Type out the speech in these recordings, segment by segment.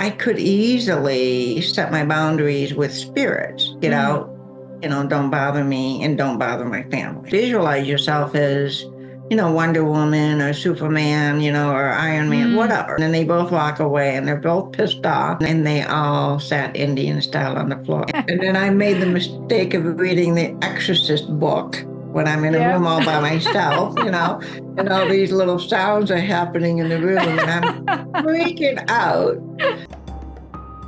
I could easily set my boundaries with spirits, get out, don't bother me and don't bother my family. Visualize yourself as, Wonder Woman or Superman, or Iron Man, whatever. And then they both walk away and they're both pissed off and they all sat Indian style on the floor. And then I made the mistake of reading the Exorcist book when I'm in a room all by myself, and all these little sounds are happening in the room and I'm freaking out.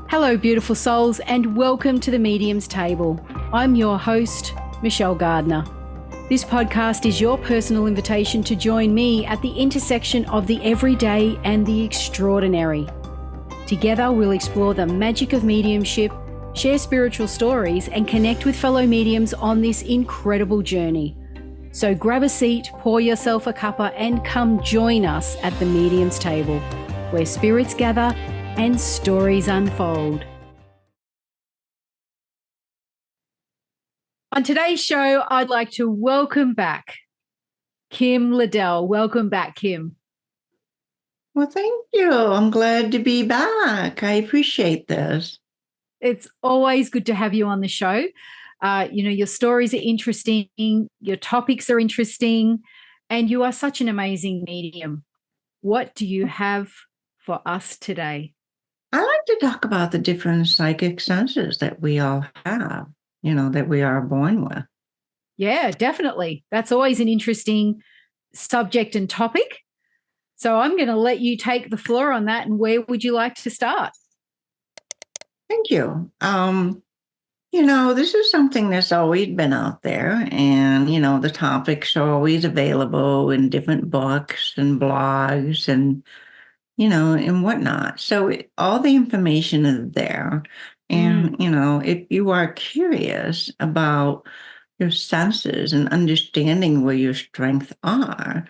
Hello, beautiful souls, and welcome to the Medium's Table. I'm your host, Michelle Gardner. This podcast is your personal invitation to join me at the intersection of the everyday and the extraordinary. Together, we'll explore the magic of mediumship, share spiritual stories, and connect with fellow mediums on this incredible journey. So grab a seat, pour yourself a cuppa, and come join us at the Medium's Table, where spirits gather and stories unfold. On today's show, I'd like to welcome back Kim Liddell. Welcome back, Kim. Well, thank you. I'm glad to be back. I appreciate this. It's always good to have you on the show. Your stories are interesting, your topics are interesting, and you are such an amazing medium. What do you have for us today? I like to talk about the different psychic senses that we all have, that we are born with. Yeah, definitely. That's always an interesting subject and topic. So I'm going to let you take the floor on that. And where would you like to start? Thank you. This is something that's always been out there. And, the topics are always available in different books and blogs and and whatnot. So all the information is there. And, if you are curious about your senses and understanding where your strengths are,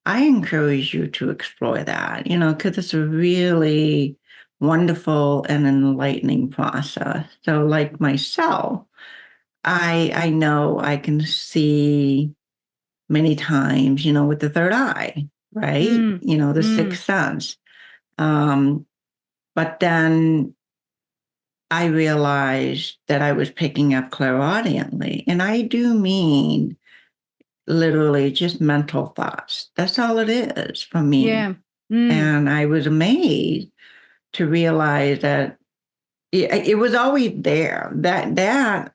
I encourage you to explore that, because it's a really wonderful and enlightening process. So like myself, I know I can see many times, with the third eye, right? The sixth sense. But then I realized that I was picking up clairaudiently. And I do mean literally just mental thoughts. That's all it is for me. Yeah. And I was amazed to realize that it was always there. That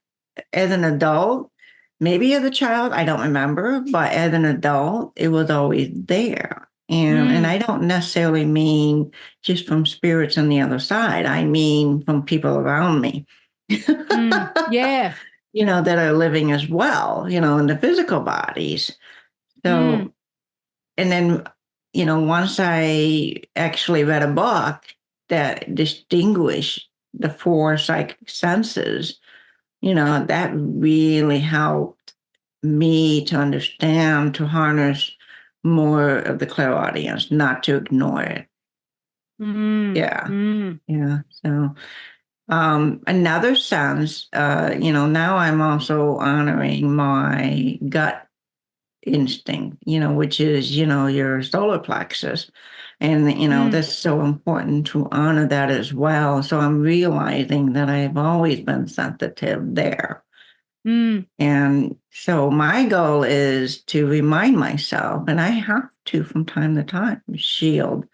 as an adult, maybe as a child, I don't remember, but as an adult, it was always there. And I don't necessarily mean just from spirits on the other side. I mean from people around me. Yeah. That are living as well, in the physical bodies. So, and then, once I actually read a book that distinguished the four psychic senses, that really helped me to understand, to harness more of the clairaudience, not to ignore it. Yeah. Yeah. So another sense, now I'm also honoring my gut instinct, which is, your solar plexus. And, that's so important to honor that as well. So I'm realizing that I've always been sensitive there. And so my goal is to remind myself, and I have to from time to time, shield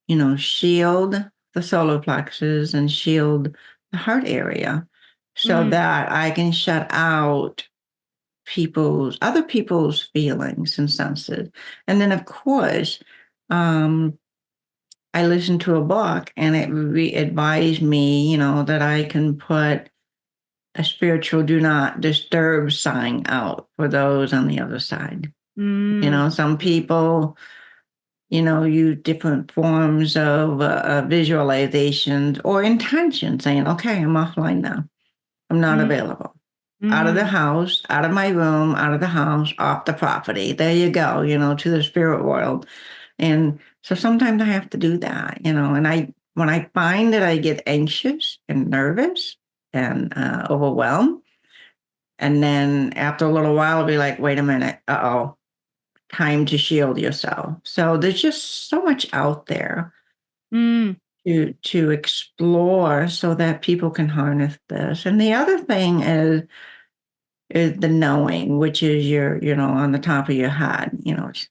the solar plexus and shield the heart area so that I can shut out other people's feelings and senses. And then, of course, I listened to a book and it advised me, that I can put a spiritual do not disturb sign out for those on the other side. Some people, use different forms of visualizations or intention saying, okay, I'm offline now. I'm not available. Out of the house, out of my room, out of the house, off the property. There you go, to the spirit world. And so sometimes I have to do that, and when I find that I get anxious and nervous and overwhelmed, and then after a little while, I'll be like, wait a minute, time to shield yourself. So there's just so much out there. to explore so that people can harness this. And the other thing is the knowing, which is your, on the top of your head,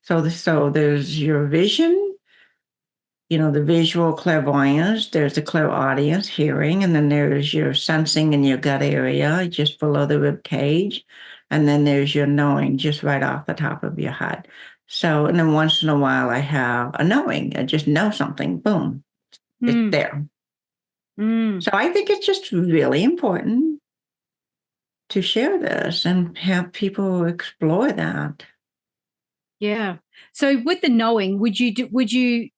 so there's your vision, the visual clairvoyance, there's the clairaudience, hearing, and then there's your sensing in your gut area, just below the rib cage. And then there's your knowing just right off the top of your head. So, and then once in a while I have a knowing, I just know something, boom, it's there. So I think it's just really important to share this and have people explore that. Yeah. So with the knowing, would you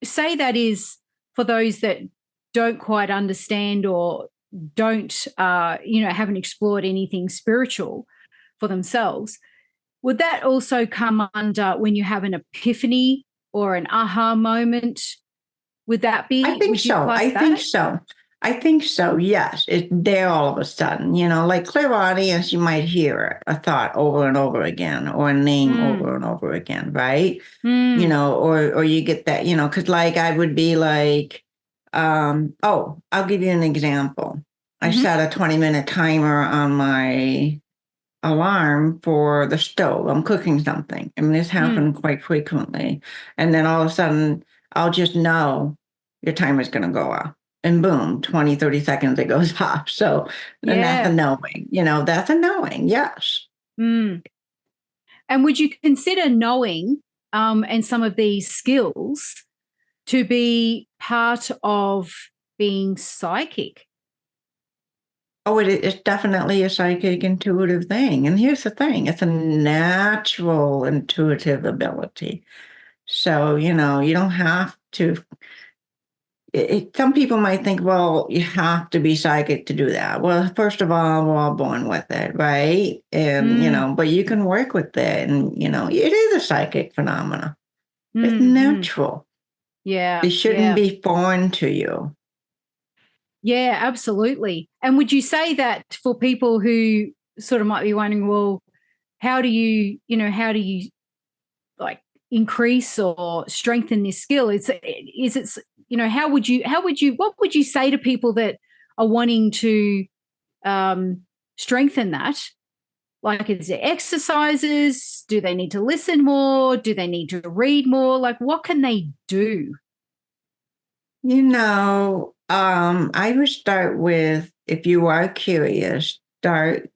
say that is for those that don't quite understand or don't haven't explored anything spiritual for themselves? Would that also come under when you have an epiphany or an aha moment? Would that be? I think would you so. class I that? think so. I think so. Yes. It's there all of a sudden, like clairaudience, you might hear a thought over and over again or a name over and over again, right? Or you get that, because like I would be like, I'll give you an example. I set a 20-minute timer on my alarm for the stove. I'm cooking something. I mean, this happened quite frequently. And then all of a sudden, I'll just know your timer's going to go off. And boom, 20, 30 seconds, it goes off. So then that's a knowing, that's a knowing. Yes. And would you consider knowing and some of these skills to be part of being psychic? Oh, it's definitely a psychic intuitive thing. And here's the thing, it's a natural intuitive ability. So, you don't have to. Some people might think, well, you have to be psychic to do that. Well, first of all, we're all born with it, right? And, but you can work with it. And, it is a psychic phenomena. It's natural. Yeah. It shouldn't be foreign to you. Yeah, absolutely. And would you say that for people who sort of might be wondering, well, how do you like increase or strengthen this skill? Is it, what would you say to people that are wanting to strengthen that? Like, is there exercises? Do they need to listen more? Do they need to read more? Like, what can they do? I would start with, if you are curious, start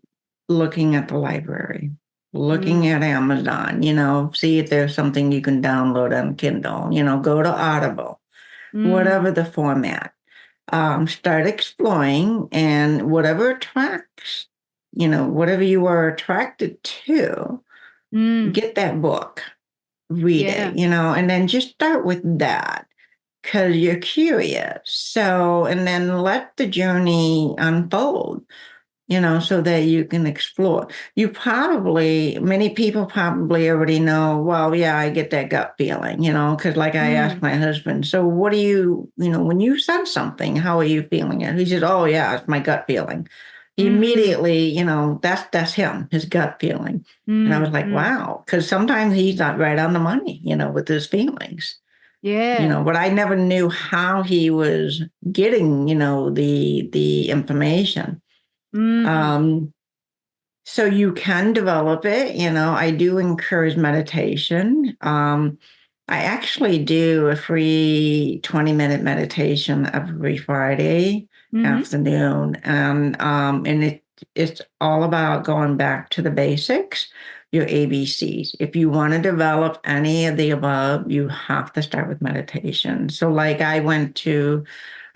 looking at the library, looking at Amazon, see if there's something you can download on Kindle, go to Audible, whatever the format. Start exploring, and whatever attracts, whatever you are attracted to, get that book, read it, and then just start with that because you're curious. So, and then let the journey unfold, so that you can explore. Many people probably already know, well, yeah, I get that gut feeling, because like I asked my husband, so what do you, when you sense something, how are you feeling it? He says, oh, yeah, it's my gut feeling. Immediately, that's him, his gut feeling. And I was like, wow, because sometimes he's not right on the money, with his feelings. Yeah. But I never knew how he was getting, the information. So you can develop it. I do encourage meditation. I actually do a free 20-minute meditation every Friday afternoon. And it's all about going back to the basics, your ABCs. If you want to develop any of the above, you have to start with meditation. So like I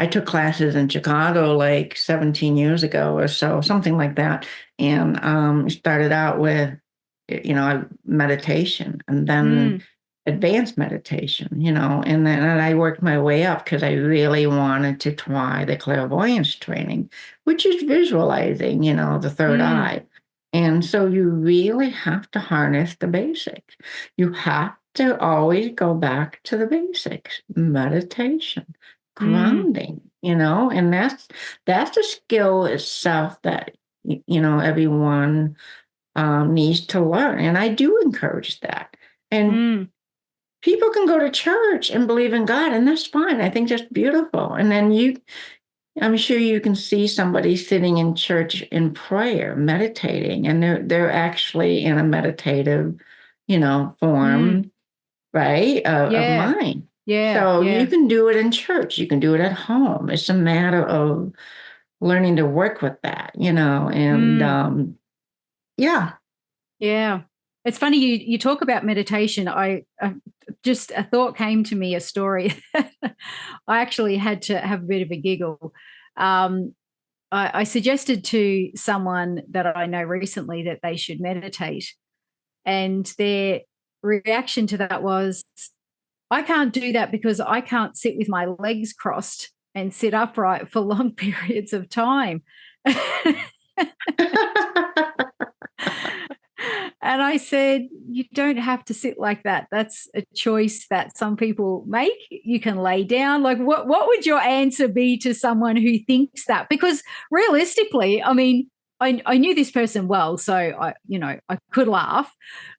took classes in Chicago like 17 years ago or so, something like that. And started out with, meditation, and then advanced meditation, and then I worked my way up because I really wanted to try the clairvoyance training, which is visualizing, the third eye. And so you really have to harness the basics. You have to always go back to the basics, meditation, grounding, and that's the skill itself that, everyone needs to learn. And I do encourage that. And people can go to church and believe in God, and that's fine. I think that's beautiful. And then I'm sure you can see somebody sitting in church in prayer, meditating, and they're actually in a meditative, form, right, of Yeah. mind. Yeah. So you Yeah. can do it in church. You can do it at home. It's a matter of learning to work with that, and yeah. Yeah. It's funny you talk about meditation. I just a thought came to me, a story. I actually had to have a bit of a giggle. Um, I suggested to someone that I know recently that they should meditate, and their reaction to that was, I can't do that because I can't sit with my legs crossed and sit upright for long periods of time. And I said, you don't have to sit like that. That's a choice that some people make. You can lay down. Like, what would your answer be to someone who thinks that? Because realistically, I mean, I knew this person well, so I could laugh,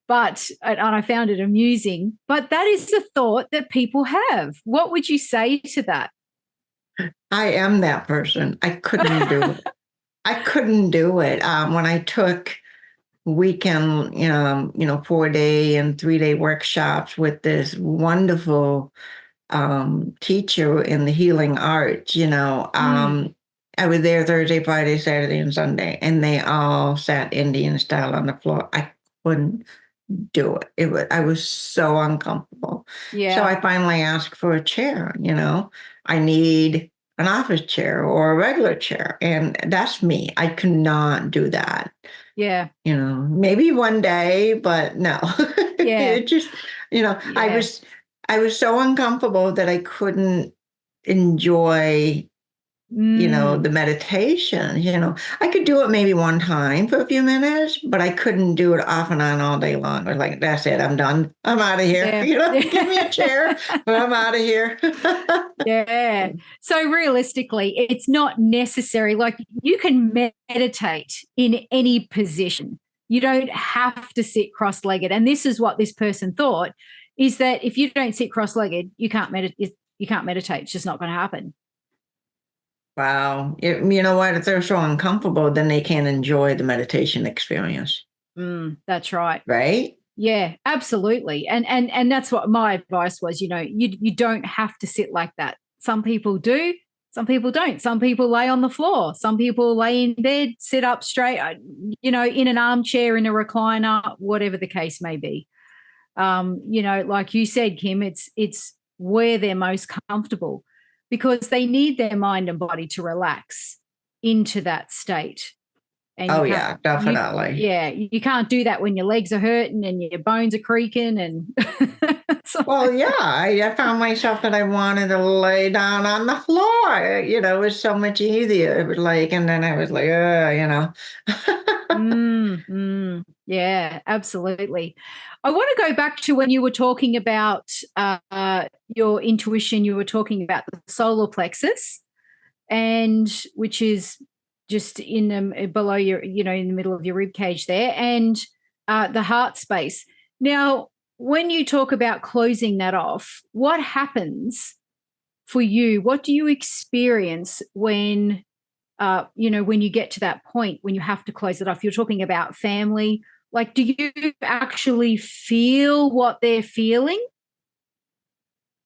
and I found it amusing. But that is the thought that people have. What would you say to that? I am that person. I couldn't do it. I couldn't do it. When I took weekend, 4-day and 3-day workshops with this wonderful teacher in the healing arts, I was there Thursday, Friday, Saturday, and Sunday, and they all sat Indian style on the floor. I couldn't do it. I was so uncomfortable. So Yeah, I finally asked for a chair, I need an office chair or a regular chair. And that's me. I could not do that. yeah, Maybe one day, but no. yeah, It just, yeah. I was so uncomfortable that I couldn't enjoy Mm, the meditation, I could do it maybe one time for a few minutes, but I couldn't do it off and on all day long. I was like, that's it, I'm done. I'm out of here. yeah, Give me a chair, but I'm out of here. yeah. So realistically, it's not necessary. Like, you can meditate in any position. You don't have to sit cross-legged. And this is what this person thought, is that if you don't sit cross-legged, you can't meditate. You can't meditate. It's just not going to happen. Wow. You know what? If they're so uncomfortable, then they can't enjoy the meditation experience. That's right. Right? Yeah, absolutely. And that's what my advice was. You don't have to sit like that. Some people do, some people don't. Some people lay on the floor. Some people lay in bed, sit up straight, in an armchair, in a recliner, whatever the case may be. Like you said, Kim, it's where they're most comfortable, because they need their mind and body to relax into that state. And Oh, yeah, definitely. you can't do that when your legs are hurting and your bones are creaking. And Well, yeah, I found myself that I wanted to lay down on the floor. It was so much easier. It was like, and then I was like, yeah, absolutely. I want to go back to when you were talking about your intuition. You were talking about the solar plexus, and which is just in below your, in the middle of your rib cage there, and the heart space. Now, when you talk about closing that off, what happens for you? What do you experience when, when you get to that point when you have to close it off? You're talking about family. Like, do you actually feel what they're feeling?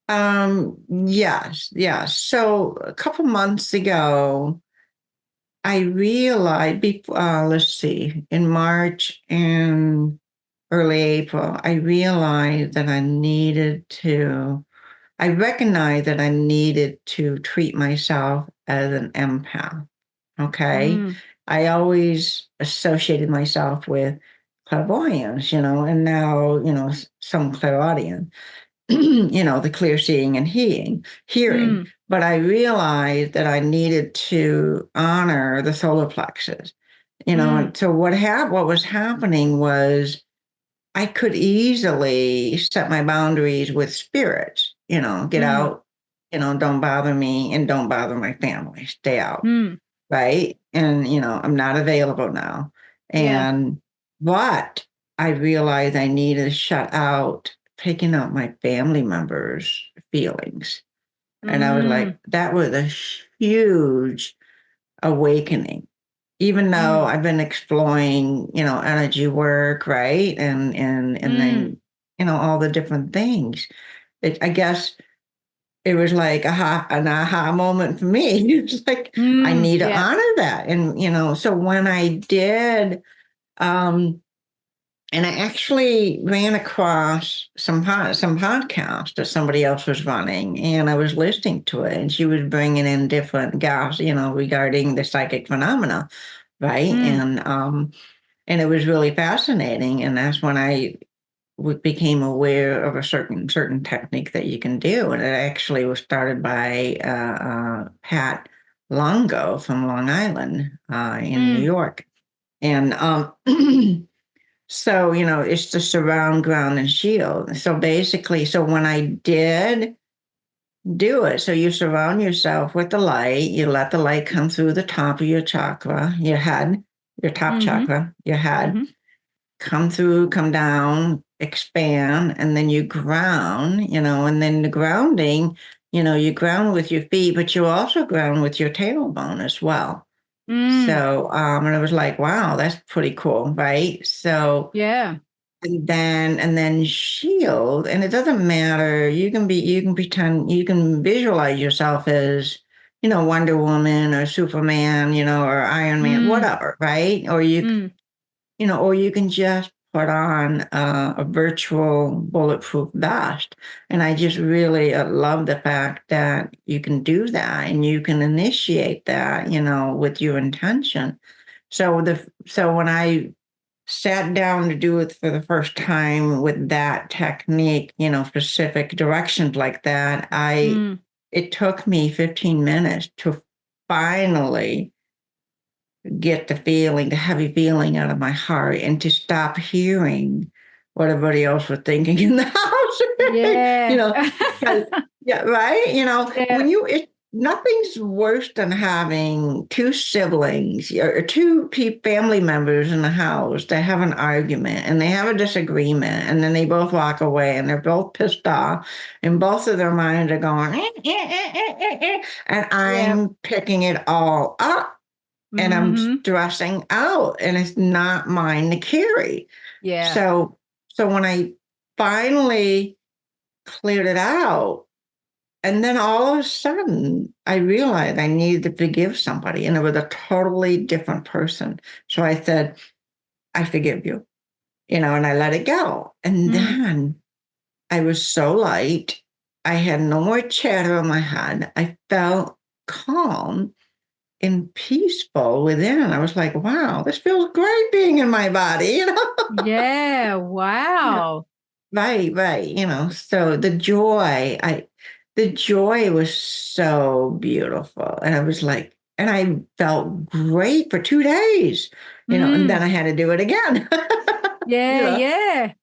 Yes, yes. So a couple months ago, I realized before, let's see, in March and early April, I recognized that I needed to treat myself as an empath. Okay. Mm, I always associated myself with clairvoyance, and now, some clairaudience, the clear seeing and hearing. mm, But I realized that I needed to honor the solar plexus, mm, and so what was happening was I could easily set my boundaries with spirits, get mm, out, don't bother me and don't bother my family, stay out. mm. Right. And, I'm not available now. Yeah. And, but I realized I needed to shut out picking up my family members' feelings. And I was like, that was a huge awakening, even though I've been exploring, energy work, right? And then, all the different things. I guess it was like an aha moment for me. It's like, I need to honor that. And, so when I did, and I actually ran across some podcast that somebody else was running, and I was listening to it, and she was bringing in different guests, regarding the psychic phenomena, right? And it was really fascinating, and that's when I became aware of a certain technique that you can do, and it actually was started by Pat Longo from Long Island in New York, and so, it's the surround, ground, and shield. So basically, so when I did do it, so you surround yourself with the light, you let the light come through the top of your chakra, your head, your top chakra, your head, come through, come down, expand, and then you ground, and then the grounding, you ground with your feet, but you also ground with your tailbone as well. So, and I was like, wow, that's pretty cool, right? So, yeah. And then shield, and it doesn't matter. You can pretend, you can visualize yourself as, Wonder Woman or Superman, or Iron Man, whatever, right? Or or you can just put on a virtual bulletproof vest. And I just really love the fact that you can do that and you can initiate that, with your intention. So when I sat down to do it for the first time with that technique, specific directions like that, it took me 15 minutes to finally get the heavy feeling out of my heart and to stop hearing what everybody else was thinking in the house. Yeah. Yeah, right. Yeah. When nothing's worse than having two siblings or two family members in the house that have an argument and they have a disagreement and then they both walk away and they're both pissed off and both of their minds are going, and I'm picking it all up. And I'm stressing out and it's not mine to carry. Yeah. So when I finally cleared it out, and then all of a sudden I realized I needed to forgive somebody and it was a totally different person. So I said, I forgive you, and I let it go. And then I was so light. I had no more chatter in my head. I felt calm and peaceful within. I was like, wow, this feels great being in my body, Yeah. Wow. Right. So the joy was so beautiful. And I was like, and I felt great for 2 days, and then I had to do it again. Yeah.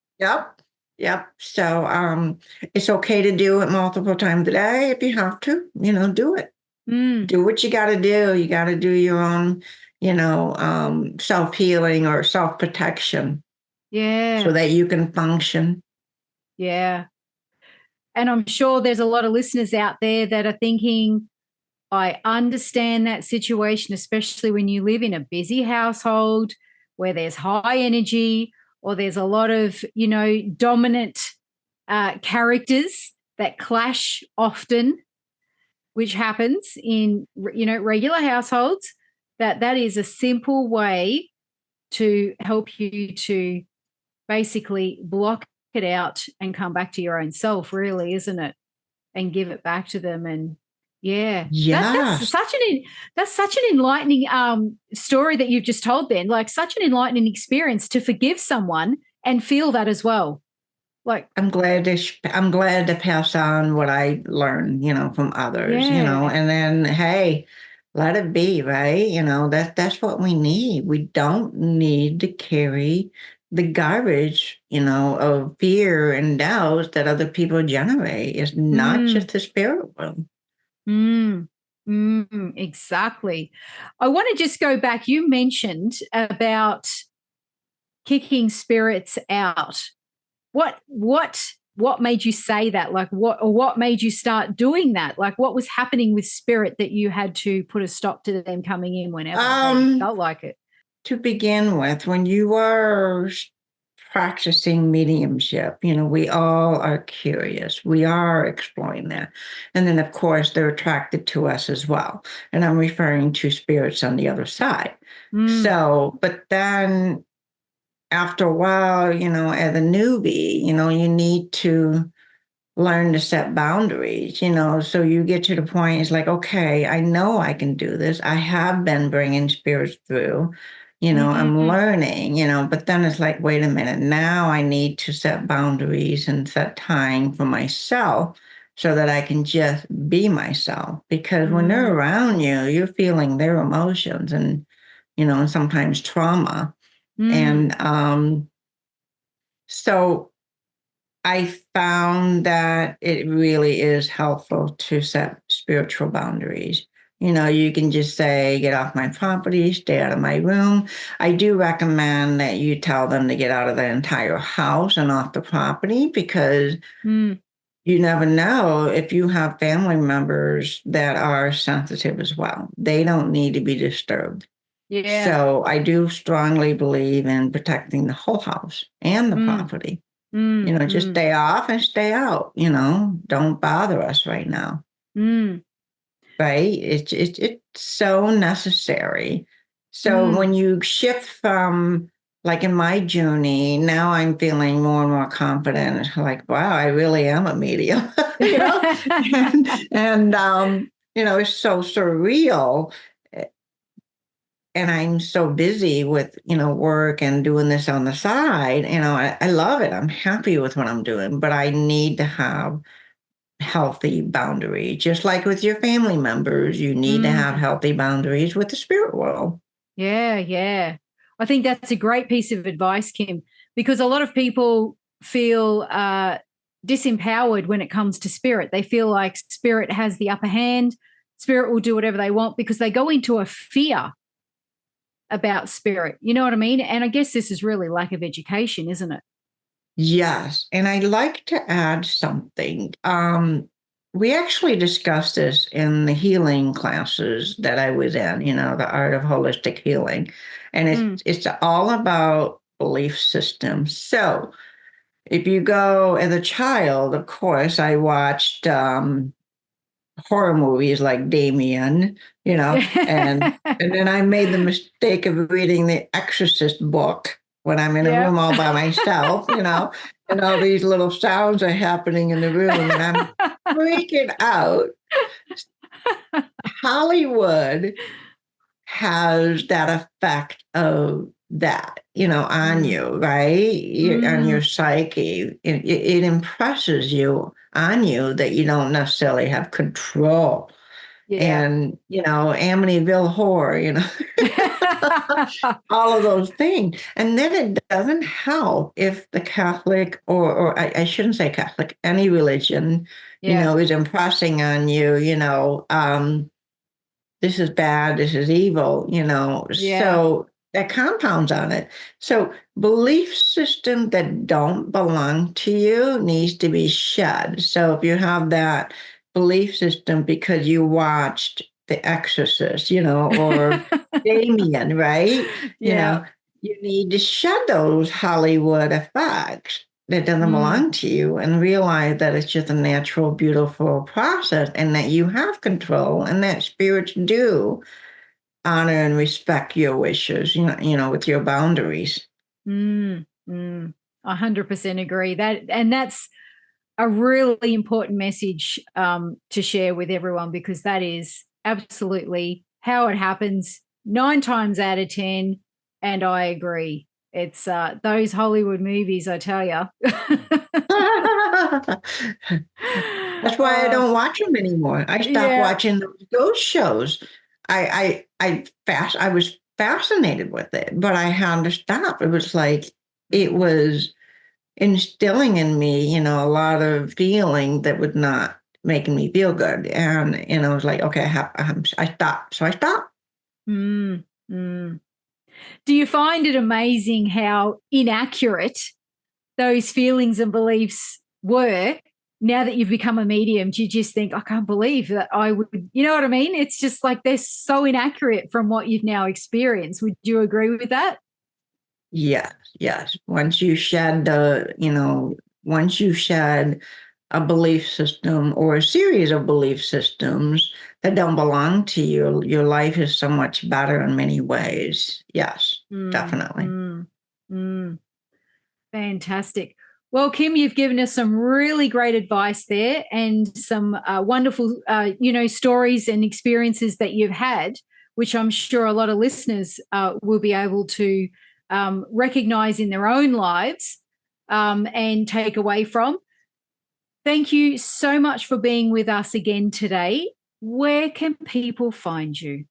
Yep. So it's okay to do it multiple times a day if you have to, do it. Do what you got to do. You got to do your own, self-healing or self-protection. Yeah. So that you can function. Yeah. And I'm sure there's a lot of listeners out there that are thinking, I understand that situation, especially when you live in a busy household where there's high energy or there's a lot of, dominant characters that clash often, which happens in, regular households, that is a simple way to help you to basically block it out and come back to your own self, really, isn't it? And give it back to them. And that's such an enlightening story that you've just told, Ben. Like, such an enlightening experience to forgive someone and feel that as well. Like, I'm glad to pass on what I learned, from others, and then, hey, let it be, right? That's what we need. We don't need to carry the garbage, of fear and doubts that other people generate. It's not just the spirit world. Exactly. I want to just go back. You mentioned about kicking spirits out. What what made you say that? Like what made you start doing that? Like what was happening with spirit that you had to put a stop to them coming in whenever they felt like it? To begin with, when you are practicing mediumship, we all are curious. We are exploring that. And then, of course, they're attracted to us as well. And I'm referring to spirits on the other side. So, but then after a while, as a newbie, you need to learn to set boundaries, so you get to the point, it's like, okay, I know I can do this. I have been bringing spirits through, I'm learning, but then it's like, wait a minute, now I need to set boundaries and set time for myself so that I can just be myself. Because when they're around you, you're feeling their emotions and sometimes trauma. And so I found that it really is helpful to set spiritual boundaries. You can just say, get off my property, stay out of my room. I do recommend that you tell them to get out of the entire house and off the property because you never know if you have family members that are sensitive as well. They don't need to be disturbed. Yeah. So I do strongly believe in protecting the whole house and the property. Just stay off and stay out, don't bother us right now. Right? It's so necessary. So when you shift from, like in my journey, now I'm feeling more and more confident. Like, wow, I really am a medium, and it's so surreal. And I'm so busy with, work and doing this on the side. I love it. I'm happy with what I'm doing, but I need to have healthy boundaries. Just like with your family members, you need to have healthy boundaries with the spirit world. Yeah, yeah. I think that's a great piece of advice, Kim, because a lot of people feel disempowered when it comes to spirit. They feel like spirit has the upper hand. Spirit will do whatever they want because they go into a fear about spirit. You know what I mean? And I guess this is really lack of education, isn't it? Yes. And I'd like to add something. We actually discussed this in the healing classes that I was in, the art of holistic healing. And it's all about belief systems. So if you go as a child, of course, I watched horror movies like Damien, and then I made the mistake of reading the Exorcist book when I'm in a room all by myself, and all these little sounds are happening in the room, and I'm freaking out. Hollywood has that effect of that, on you, right? On your psyche. It impresses you on you that you don't necessarily have control. Yeah. And, Amityville horror, all of those things. And then it doesn't help if the Catholic, or I shouldn't say Catholic, any religion, is impressing on you, this is bad, this is evil, so that compounds on it. So belief system that don't belong to you needs to be shed. So if you have that belief system because you watched The Exorcist, or Damien, right? You need to shed those Hollywood effects that doesn't belong to you and realize that it's just a natural, beautiful process and that you have control and that spirits do honor and respect your wishes, with your boundaries. 100% agree. That's a really important message to share with everyone because that is absolutely how it happens 9 times out of 10. And I agree. It's those Hollywood movies, I tell you. That's why I don't watch them anymore. I stopped watching those ghost shows. I was fascinated with it, but I had to stop. It was like it was instilling in me, a lot of feeling that was not making me feel good. And I was like, okay, I stopped. So I stopped. Do you find it amazing how inaccurate those feelings and beliefs were, now that you've become a medium, do you just think, I can't believe that I would, you know what I mean? It's just like they're so inaccurate from what you've now experienced. Would you agree with that? Yes, yes. Once you shed a belief system or a series of belief systems that don't belong to you, your life is so much better in many ways. Yes, definitely. Mm. Fantastic. Well, Kim, you've given us some really great advice there and some wonderful, stories and experiences that you've had, which I'm sure a lot of listeners will be able to recognize in their own lives and take away from. Thank you so much for being with us again today. Where can people find you?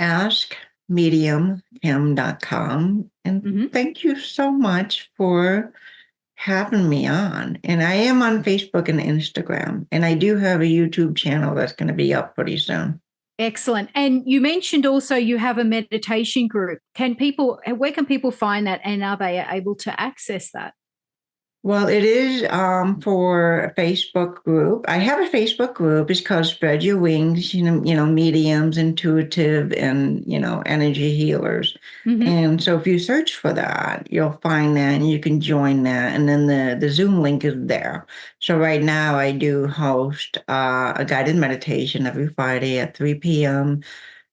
AskMediumKim.com. And thank you so much for having me on. And I am on Facebook and Instagram. And I do have a YouTube channel that's going to be up pretty soon. Excellent. And you mentioned also you have a meditation group. Where can people find that, and are they able to access that? Well, it is for a Facebook group. I have a Facebook group. It's called Spread Your Wings, mediums, intuitive, and, energy healers. And so if you search for that, you'll find that and you can join that. And then the Zoom link is there. So right now I do host a guided meditation every Friday at 3 p.m.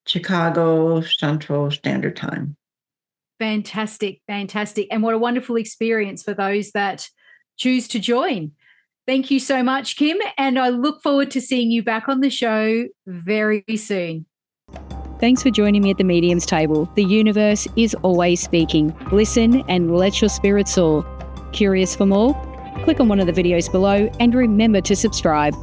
Chicago Central Standard Time. Fantastic. And what a wonderful experience for those that choose to join. Thank you so much, Kim. And I look forward to seeing you back on the show very soon. Thanks for joining me at the Medium's Table. The universe is always speaking. Listen and let your spirit soar. Curious for more? Click on one of the videos below and remember to subscribe.